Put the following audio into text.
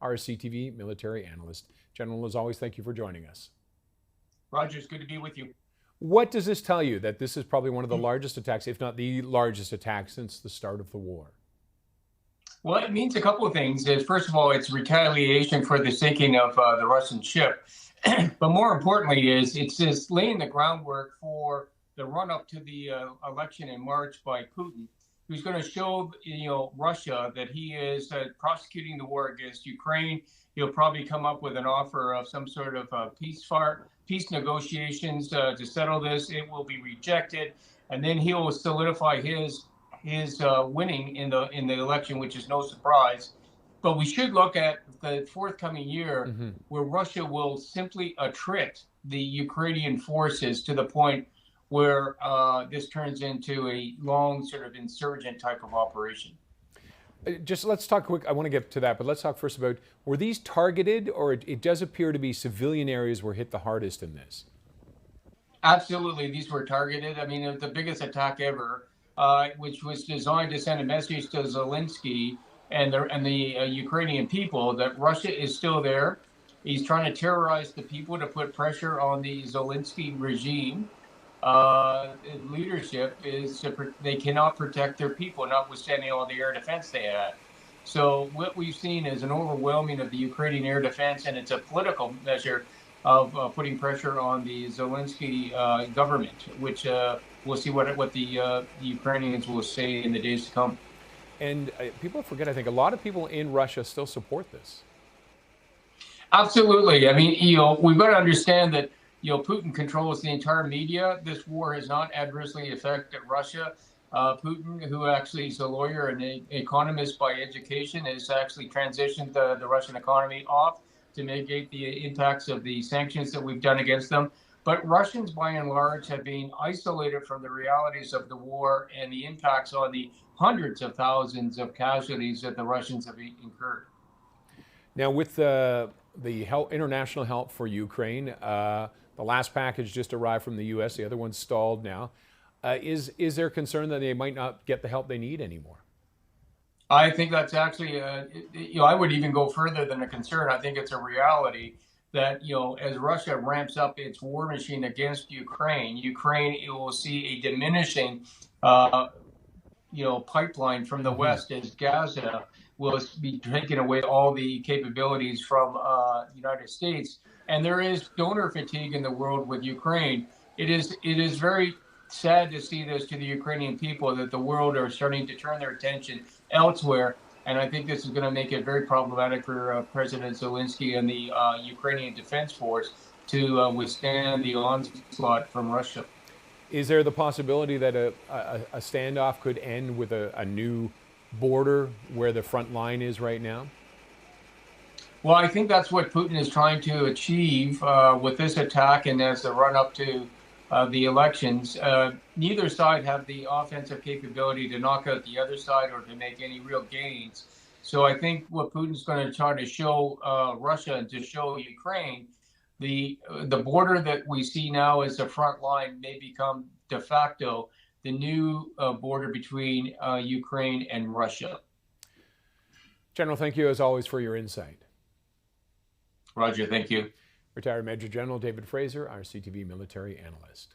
our CTV military analyst. General, as always, thank you for joining us. Roger, it's good to be with you. What does this tell you, that this is probably one of the largest attacks, if not the largest attack since the start of the war? Well, it means a couple of things. First of all, it's retaliation for the sinking of the Russian ship. But more importantly, it's just laying the groundwork for the run-up to the election in March by Putin, who's going to show Russia that he is prosecuting the war against Ukraine. He'll probably come up with an offer of some sort of peace negotiations to settle this. It will be rejected, and then he will solidify his winning in the election, which is no surprise. But we should look at the forthcoming year where Russia will simply attrit the Ukrainian forces to the point where this turns into a long sort of insurgent type of operation. Just let's talk quick. I want to get to that, but let's talk first about, were these targeted, or it does appear to be civilian areas were hit the hardest in this? Absolutely, these were targeted. I mean, the biggest attack ever, which was designed to send a message to Zelensky and the Ukrainian people that Russia is still there. He's trying to terrorize the people to put pressure on the Zelensky regime. Leadership is they cannot protect their people, notwithstanding all the air defense they had. So what we've seen is an overwhelming of the Ukrainian air defense, and it's a political measure of putting pressure on the Zelensky government, which we'll see what the Ukrainians will say in the days to come. And people forget, I think, a lot of people in Russia still support this. Absolutely. I mean, we've got to understand that Putin controls the entire media. This war has not adversely affected Russia. Putin, who actually is a lawyer and an economist by education, has actually transitioned the Russian economy off to mitigate the impacts of the sanctions that we've done against them. But Russians, by and large, have been isolated from the realities of the war and the impacts on the hundreds of thousands of casualties that the Russians have incurred. Now, with the international help for Ukraine, the last package just arrived from the U.S. The other one's stalled now. Is there concern that they might not get the help they need anymore? I think that's actually, I would even go further than a concern. I think it's a reality that, as Russia ramps up its war machine against Ukraine, it will see a diminishing, pipeline from the West, as Gaza will be taking away all the capabilities from the United States. And there is donor fatigue in the world with Ukraine. It is very sad to see this to the Ukrainian people, that the world are starting to turn their attention elsewhere. And I think this is going to make it very problematic for President Zelensky and the Ukrainian Defense Force to withstand the onslaught from Russia. Is there the possibility that a standoff could end with a new border where the front line is right now? Well, I think that's what Putin is trying to achieve with this attack and as the run-up to the elections. Neither side have the offensive capability to knock out the other side or to make any real gains. So I think what Putin's going to try to show Russia and to show Ukraine, the border that we see now as the front line may become de facto the new border between Ukraine and Russia. General, thank you as always for your insight. Roger, thank you. Retired Major General David Fraser, our CTV military analyst.